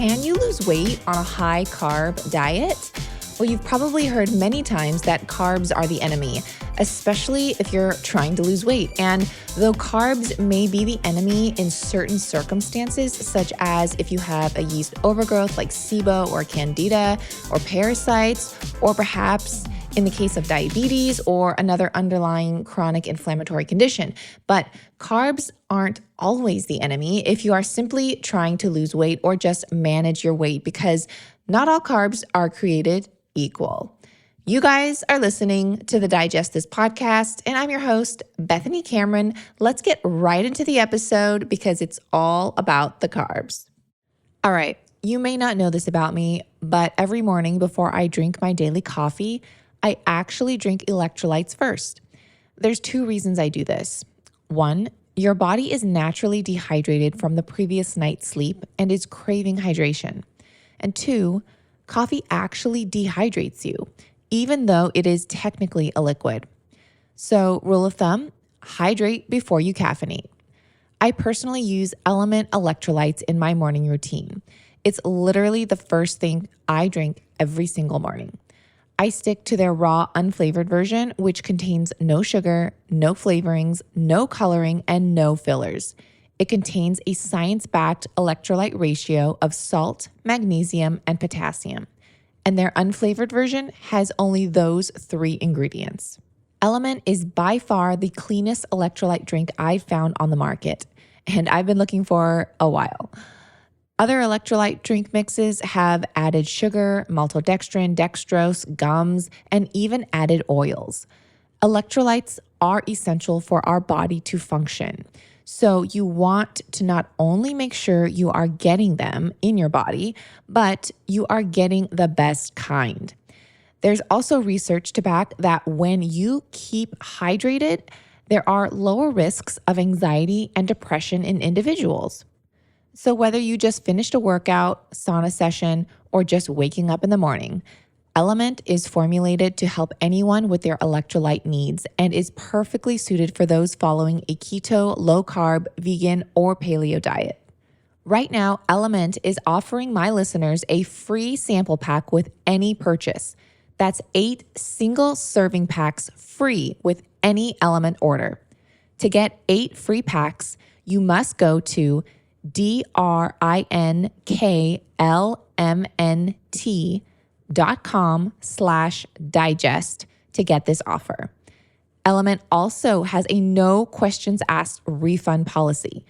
Can you lose weight on a high-carb diet? Well, you've probably heard many times that carbs are the enemy, especially if you're trying to lose weight. And though carbs may be the enemy in certain circumstances, such as if you have a yeast overgrowth like SIBO or Candida or parasites, or perhaps in the case of diabetes or another underlying chronic inflammatory condition. But carbs aren't always the enemy if you are simply trying to lose weight or just manage your weight, because not all carbs are created equal. You guys are listening to the Digest This podcast, and I'm your host, Bethany Cameron. Let's get right into the episode because it's all about the carbs. All right, you may not know this about me, but every morning before I drink my daily coffee, I actually drink electrolytes first. There's two reasons I do this. One, your body is naturally dehydrated from the previous night's sleep and is craving hydration. And two, coffee actually dehydrates you, even though it is technically a liquid. So, rule of thumb, hydrate before you caffeinate. I personally use Element electrolytes in my morning routine. It's literally the first thing I drink every single morning. I stick to their raw, unflavored version, which contains no sugar, no flavorings, no coloring, and no fillers. It contains a science-backed electrolyte ratio of salt, magnesium, and potassium. And their unflavored version has only those three ingredients. Element is by far the cleanest electrolyte drink I've found on the market, and I've been looking for a while. Other electrolyte drink mixes have added sugar, maltodextrin, dextrose, gums, and even added oils. Electrolytes are essential for our body to function. So you want to not only make sure you are getting them in your body, but you are getting the best kind. There's also research to back that when you keep hydrated, there are lower risks of anxiety and depression in individuals. So whether you just finished a workout, sauna session, or just waking up in the morning, Element is formulated to help anyone with their electrolyte needs and is perfectly suited for those following a keto, low-carb, vegan, or paleo diet. Right now, Element is offering my listeners a free sample pack with any purchase. That's 8 single serving packs free with any Element order. To get 8 free packs, you must go to DRINKLMNT.com/digest to get this offer. Element also has a no questions asked refund policy,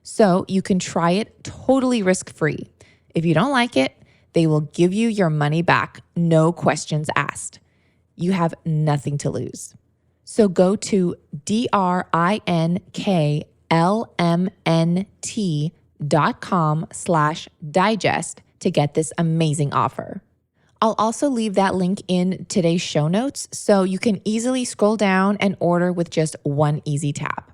so you can try it totally risk-free. If you don't like it, they will give you your money back, no questions asked. You have nothing to lose. So go to DRINKLMNT.com/digest to get this amazing offer. I'll also leave that link in today's show notes so you can easily scroll down and order with just one easy tap.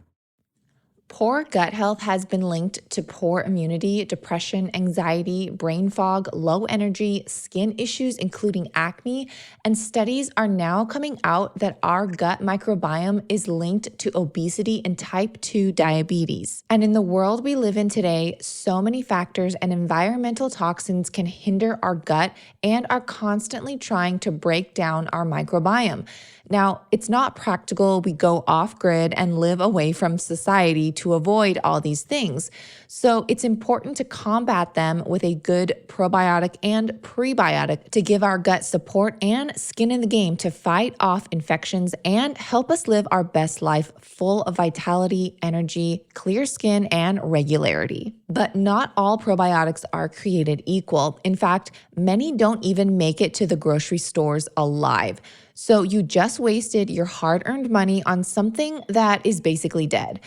Poor gut health has been linked to poor immunity, depression, anxiety, brain fog, low energy, skin issues, including acne, and studies are now coming out that our gut microbiome is linked to obesity and type 2 diabetes. And in the world we live in today, so many factors and environmental toxins can hinder our gut and are constantly trying to break down our microbiome. Now, it's not practical we go off-grid and live away from society to avoid all these things. So it's important to combat them with a good probiotic and prebiotic to give our gut support and skin in the game to fight off infections and help us live our best life full of vitality, energy, clear skin, and regularity. But not all probiotics are created equal. In fact, many don't even make it to the grocery stores alive. So you just wasted your hard-earned money on something that is basically dead.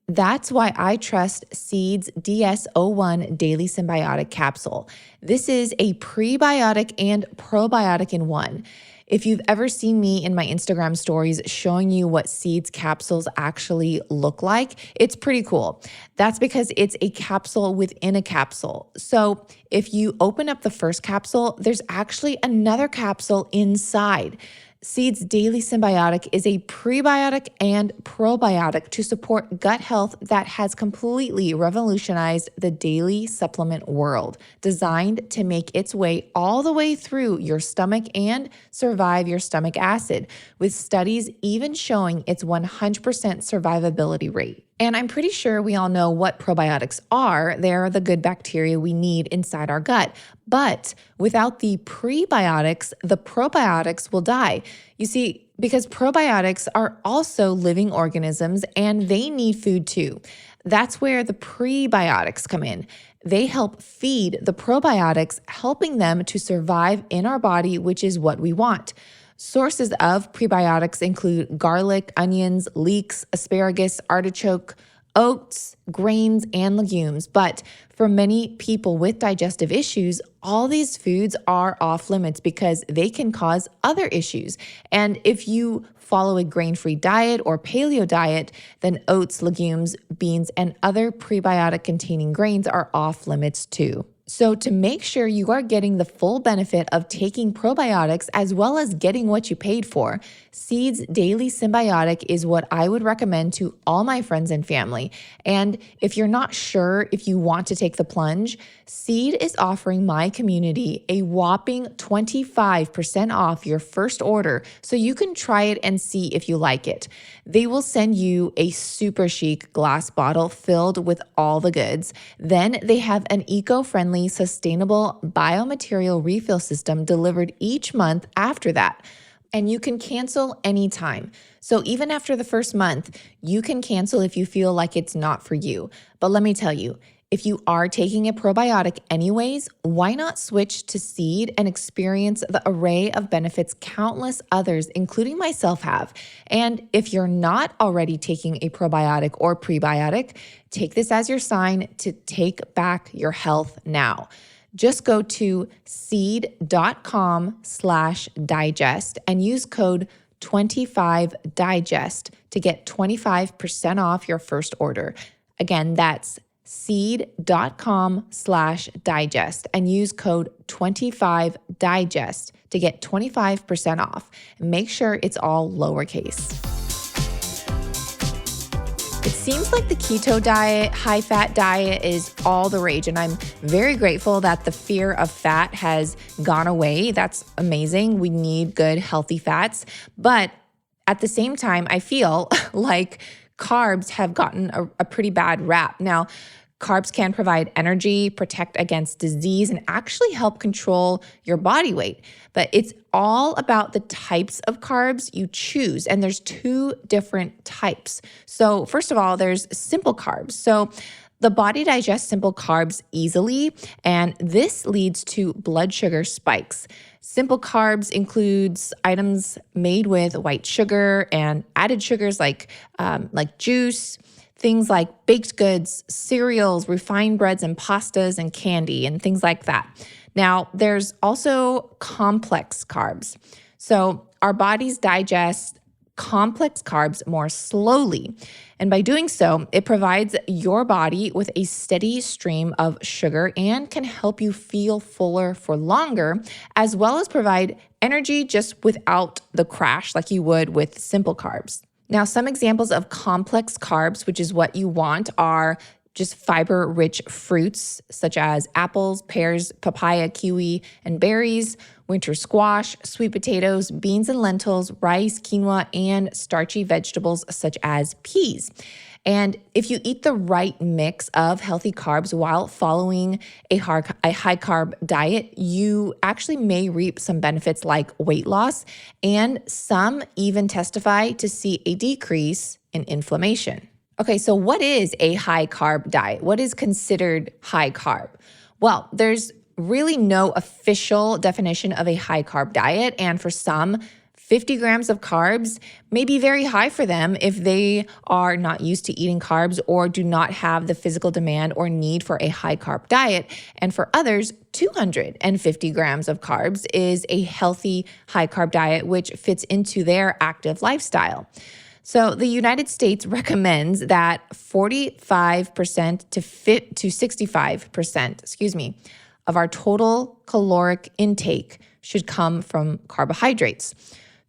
That's why I trust Seed's DS-01 Daily Symbiotic Capsule. This is a prebiotic and probiotic in one. If you've ever seen me in my Instagram stories showing you what Seed's capsules actually look like, it's pretty cool. That's because it's a capsule within a capsule. So if you open up the first capsule, there's actually another capsule inside. Seed's Daily Symbiotic is a prebiotic and probiotic to support gut health that has completely revolutionized the daily supplement world, designed to make its way all the way through your stomach and survive your stomach acid, with studies even showing its 100% survivability rate. And I'm pretty sure we all know what probiotics are. They're the good bacteria we need inside our gut. But without the prebiotics, the probiotics will die. You see, because probiotics are also living organisms and they need food too. That's where the prebiotics come in. They help feed the probiotics, helping them to survive in our body, which is what we want. Sources of prebiotics include garlic, onions, leeks, asparagus, artichoke, oats, grains, and legumes. But for many people with digestive issues, all these foods are off limits because they can cause other issues. And if you follow a grain-free diet or paleo diet, then oats, legumes, beans, and other prebiotic-containing grains are off limits too. So to make sure you are getting the full benefit of taking probiotics as well as getting what you paid for, Seed's Daily Symbiotic is what I would recommend to all my friends and family. And if you're not sure if you want to take the plunge, Seed is offering my community a whopping 25% off your first order so you can try it and see if you like it. They will send you a super chic glass bottle filled with all the goods. Then they have an eco-friendly, sustainable biomaterial refill system delivered each month after that. And you can cancel anytime. So even after the first month, you can cancel if you feel like it's not for you. But let me tell you, if you are taking a probiotic anyways, why not switch to Seed and experience the array of benefits countless others, including myself, have? And if you're not already taking a probiotic or prebiotic, take this as your sign to take back your health now. Just go to seed.com/digest and use code 25digest to get 25% off your first order. Again, that's seed.com/digest and use code 25digest to get 25% off. Make sure it's all lowercase. It seems like the keto diet, high-fat diet is all the rage, and I'm very grateful that the fear of fat has gone away. That's amazing. We need good, healthy fats. But at the same time, I feel like carbs have gotten a pretty bad rap. Now, carbs can provide energy, protect against disease, and actually help control your body weight. But it's all about the types of carbs you choose. And there's two different types. So first of all, there's simple carbs. So the body digests simple carbs easily, and this leads to blood sugar spikes. Simple carbs includes items made with white sugar and added sugars like juice, things like baked goods, cereals, refined breads and pastas, and candy, and things like that. Now, there's also complex carbs. So our bodies digest complex carbs more slowly. And by doing so, it provides your body with a steady stream of sugar and can help you feel fuller for longer, as well as provide energy just without the crash like you would with simple carbs. Now, some examples of complex carbs, which is what you want, are just fiber-rich fruits such as apples, pears, papaya, kiwi, and berries, winter squash, sweet potatoes, beans and lentils, rice, quinoa, and starchy vegetables such as peas. And if you eat the right mix of healthy carbs while following a high-carb diet, you actually may reap some benefits like weight loss, and some even testify to see a decrease in inflammation. Okay, so what is a high-carb diet? What is considered high carb? Well, there's really no official definition of a high-carb diet, and for some, 50 grams of carbs may be very high for them if they are not used to eating carbs or do not have the physical demand or need for a high-carb diet. And for others, 250 grams of carbs is a healthy high-carb diet, which fits into their active lifestyle. So the United States recommends that 45% to 65%, of our total caloric intake should come from carbohydrates.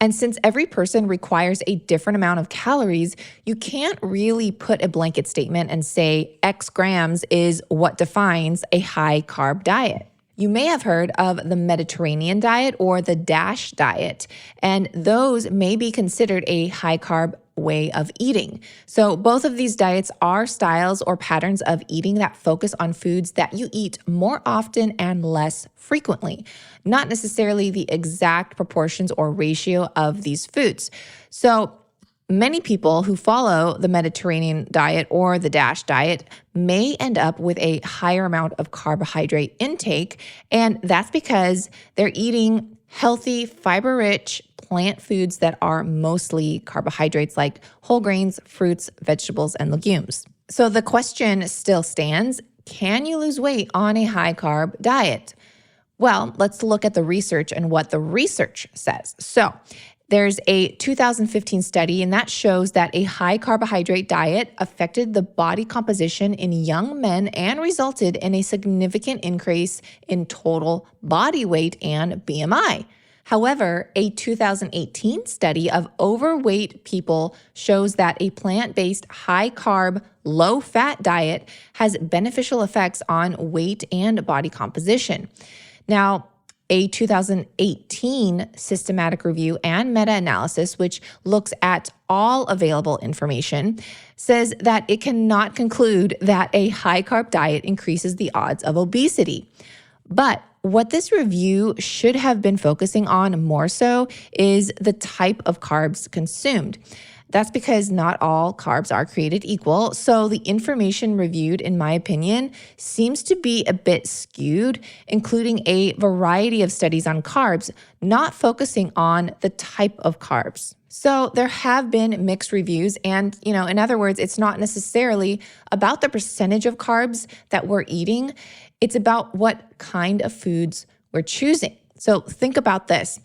And since every person requires a different amount of calories, you can't really put a blanket statement and say X grams is what defines a high carb diet. You may have heard of the Mediterranean diet or the DASH diet, and those may be considered a high carb way of eating. So both of these diets are styles or patterns of eating that focus on foods that you eat more often and less frequently, not necessarily the exact proportions or ratio of these foods. So many people who follow the Mediterranean diet or the DASH diet may end up with a higher amount of carbohydrate intake, and that's because they're eating healthy, fiber-rich plant foods that are mostly carbohydrates like whole grains, fruits, vegetables, and legumes. So the question still stands, can you lose weight on a high-carb diet? Well, let's look at the research and what the research says. So there's a 2015 study, and that shows that a high carbohydrate diet affected the body composition in young men and resulted in a significant increase in total body weight and BMI. However, a 2018 study of overweight people shows that a plant-based, high-carb, low-fat diet has beneficial effects on weight and body composition. Now, a 2018 systematic review and meta-analysis, which looks at all available information, says that it cannot conclude that a high-carb diet increases the odds of obesity. But what this review should have been focusing on more so is the type of carbs consumed. That's because not all carbs are created equal. So the information reviewed, in my opinion, seems to be a bit skewed, including a variety of studies on carbs, not focusing on the type of carbs. So there have been mixed reviews, and, in other words, it's not necessarily about the percentage of carbs that we're eating. It's about what kind of foods we're choosing. So think about this.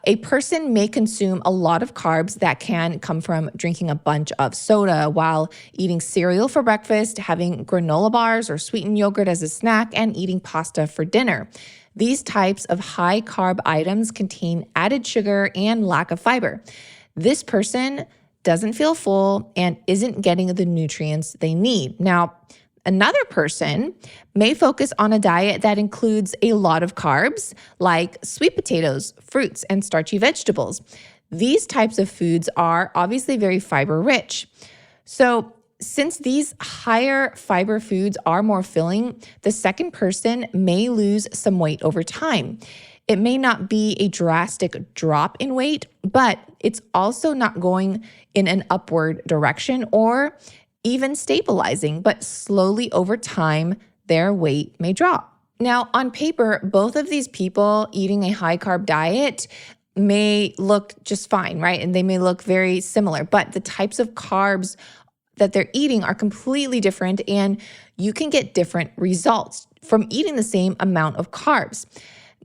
A person may consume a lot of carbs that can come from drinking a bunch of soda while eating cereal for breakfast, having granola bars or sweetened yogurt as a snack, and eating pasta for dinner. These types of high carb items contain added sugar and lack of fiber. This person doesn't feel full and isn't getting the nutrients they need. Now, another person may focus on a diet that includes a lot of carbs, like sweet potatoes, fruits, and starchy vegetables. These types of foods are obviously very fiber rich. So since these higher fiber foods are more filling, the second person may lose some weight over time. It may not be a drastic drop in weight, but it's also not going in an upward direction or even stabilizing, but slowly over time, their weight may drop. Now, on paper, both of these people eating a high carb diet may look just fine, right? And they may look very similar, but the types of carbs that they're eating are completely different, and you can get different results from eating the same amount of carbs.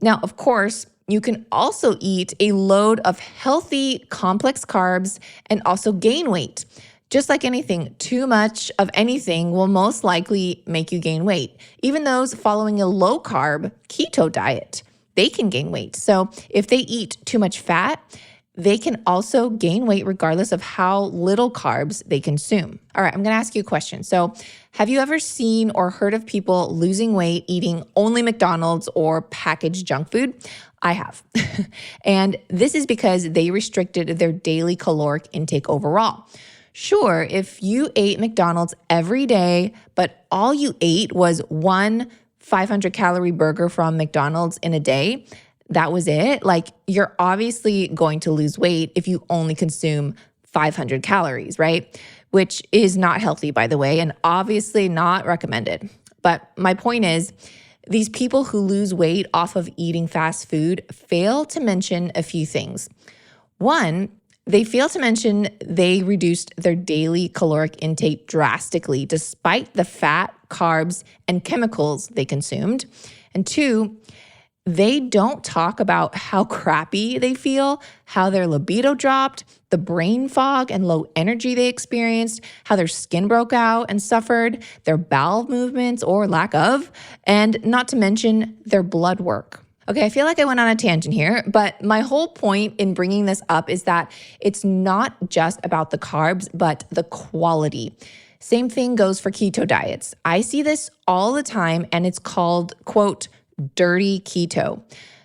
Now, of course, you can also eat a load of healthy, complex carbs and also gain weight. Just like anything, too much of anything will most likely make you gain weight. Even those following a low-carb keto diet, they can gain weight. So if they eat too much fat, they can also gain weight regardless of how little carbs they consume. All right, I'm gonna ask you a question. So have you ever seen or heard of people losing weight eating only McDonald's or packaged junk food? I have. And this is because they restricted their daily caloric intake overall. Sure, if you ate McDonald's every day, but all you ate was one 500-calorie burger from McDonald's in a day, that was it. Like, you're obviously going to lose weight if you only consume 500 calories, right? Which is not healthy, by the way, and obviously not recommended. But my point is, these people who lose weight off of eating fast food fail to mention a few things. One, they fail to mention they reduced their daily caloric intake drastically despite the fat, carbs, and chemicals they consumed. And two, they don't talk about how crappy they feel, how their libido dropped, the brain fog and low energy they experienced, how their skin broke out and suffered, their bowel movements or lack of, and not to mention their blood work. Okay, I feel like I went on a tangent here, but my whole point in bringing this up is that it's not just about the carbs, but the quality. Same thing goes for keto diets. I see this all the time, and it's called, quote, dirty keto.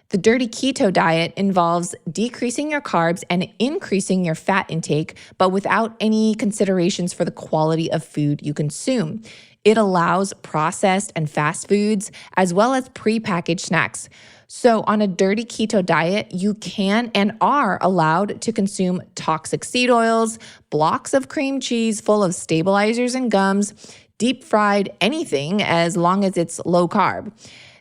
The dirty keto diet involves decreasing your carbs and increasing your fat intake, but without any considerations for the quality of food you consume. It allows processed and fast foods, as well as prepackaged snacks. So on a dirty keto diet, you can and are allowed to consume toxic seed oils, blocks of cream cheese full of stabilizers and gums, deep fried anything as long as it's low carb.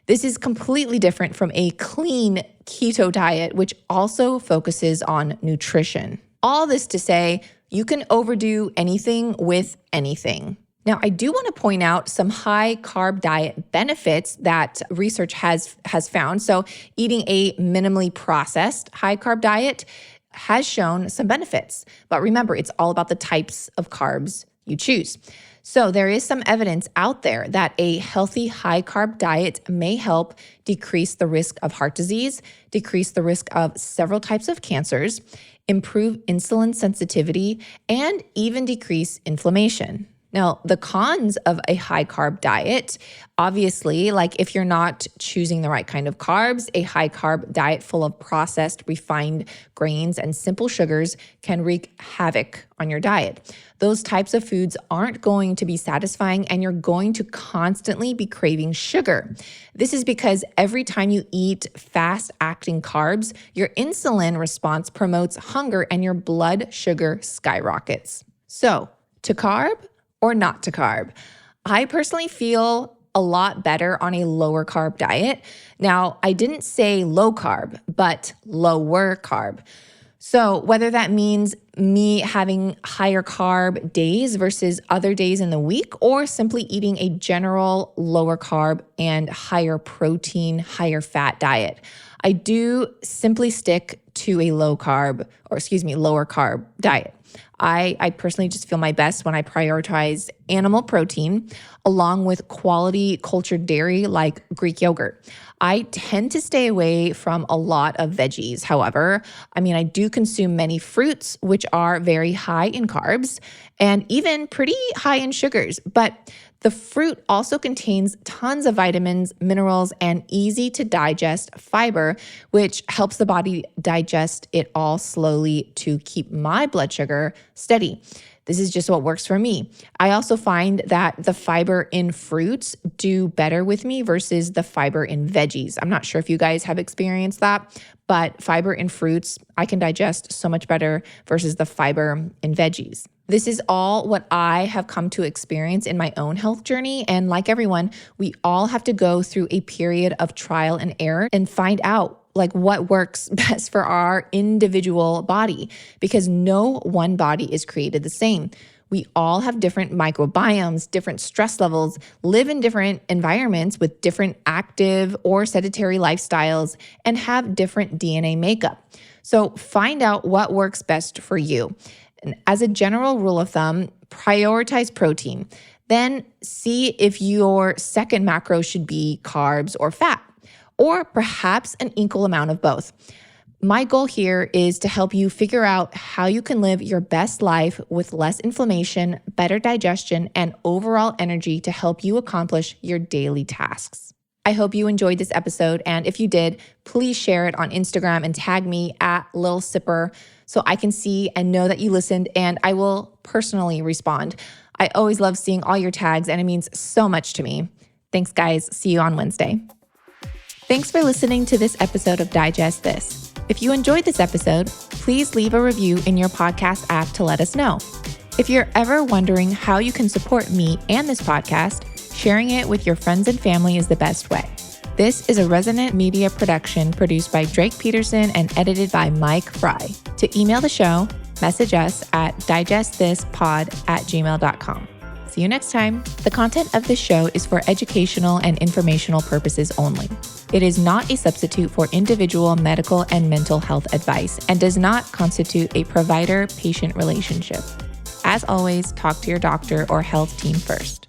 This is completely different from a clean keto diet, which also focuses on nutrition. All this to say, you can overdo anything with anything. Now, I do want to point out some high-carb diet benefits that research has found. So eating a minimally processed high-carb diet has shown some benefits. But remember, it's all about the types of carbs you choose. So there is some evidence out there that a healthy high-carb diet may help decrease the risk of heart disease, decrease the risk of several types of cancers, improve insulin sensitivity, and even decrease inflammation. Now, the cons of a high-carb diet, obviously, like if you're not choosing the right kind of carbs, a high-carb diet full of processed, refined grains and simple sugars can wreak havoc on your diet. Those types of foods aren't going to be satisfying, and you're going to constantly be craving sugar. This is because every time you eat fast-acting carbs, your insulin response promotes hunger and your blood sugar skyrockets. So, to carb or not to carb? I personally feel a lot better on a lower carb diet. Now, I didn't say low carb, but lower carb. So whether that means me having higher carb days versus other days in the week, or simply eating a general lower carb and higher protein, higher fat diet, I do simply stick to a lower carb diet. I personally just feel my best when I prioritize animal protein along with quality cultured dairy like Greek yogurt. I tend to stay away from a lot of veggies. However, I do consume many fruits, which are very high in carbs and even pretty high in sugars. But the fruit also contains tons of vitamins, minerals, and easy to digest fiber, which helps the body digest it all slowly to keep my blood sugar steady. This is just what works for me. I also find that the fiber in fruits do better with me versus the fiber in veggies. I'm not sure if you guys have experienced that, but fiber in fruits, I can digest so much better versus the fiber in veggies. This is all what I have come to experience in my own health journey. And like everyone, we all have to go through a period of trial and error and find out what works best for our individual body, because no one body is created the same. We all have different microbiomes, different stress levels, live in different environments with different active or sedentary lifestyles, and have different DNA makeup. So find out what works best for you. And as a general rule of thumb, prioritize protein. Then see if your second macro should be carbs or fat, or perhaps an equal amount of both. My goal here is to help you figure out how you can live your best life with less inflammation, better digestion, and overall energy to help you accomplish your daily tasks. I hope you enjoyed this episode, and if you did, please share it on Instagram and tag me at Lil Sipper so I can see and know that you listened, and I will personally respond. I always love seeing all your tags, and it means so much to me. Thanks, guys. See you on Wednesday. Thanks for listening to this episode of Digest This. If you enjoyed this episode, please leave a review in your podcast app to let us know. If you're ever wondering how you can support me and this podcast, sharing it with your friends and family is the best way. This is a Resonant Media production produced by Drake Peterson and edited by Mike Fry. To email the show, message us at digestthispod@gmail.com. See you next time. The content of this show is for educational and informational purposes only. It is not a substitute for individual medical and mental health advice and does not constitute a provider-patient relationship. As always, talk to your doctor or health team first.